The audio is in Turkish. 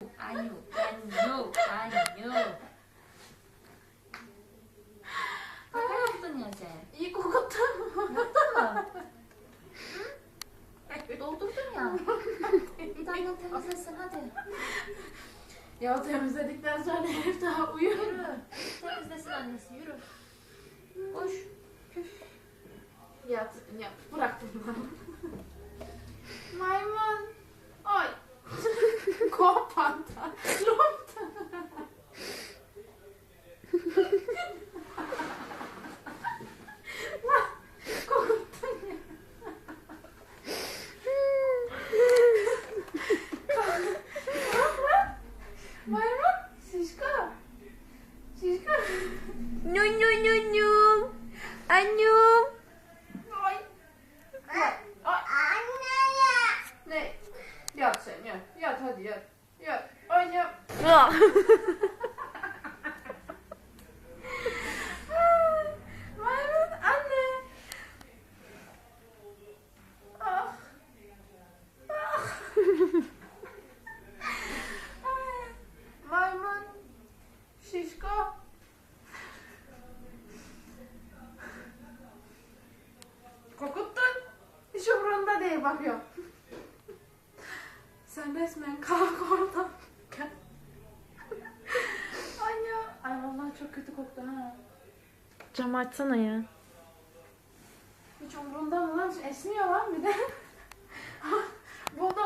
Ayu, anyu, anyu. Kaka yaptın ya sen. İyi kokuttun. Yaptın mı? Hı? Doldurdun ya. Bir tane temizlesin hadi. Ya temizledikten sonra herif daha uyur. Yürü. Temizlesin annesi yürü. Koş. Yat, yat. Bıraktım ben. Maymun. Ay. Kopanta. Lopta. Lan, kokuttun ya. Kalk lan. Maymun. Şişko. Şişko. Nu nu nu nu. Anyu. Ay. Ay. Ay. Ne? Yat sen yat. Yat hadi yat. Yat. Ay yat. Maymun anne. Ah. Ah. Ay. Maymun. Şişko. Kokuttun. Hiç umurunda değil bakıyor. Sen resmen kalk oradan. Gel. Ay ya. Ay vallahi çok kötü koktu ha. Cam açsana ya. Hiç umurunda mı lan? Esniyor lan bir de. Buldum.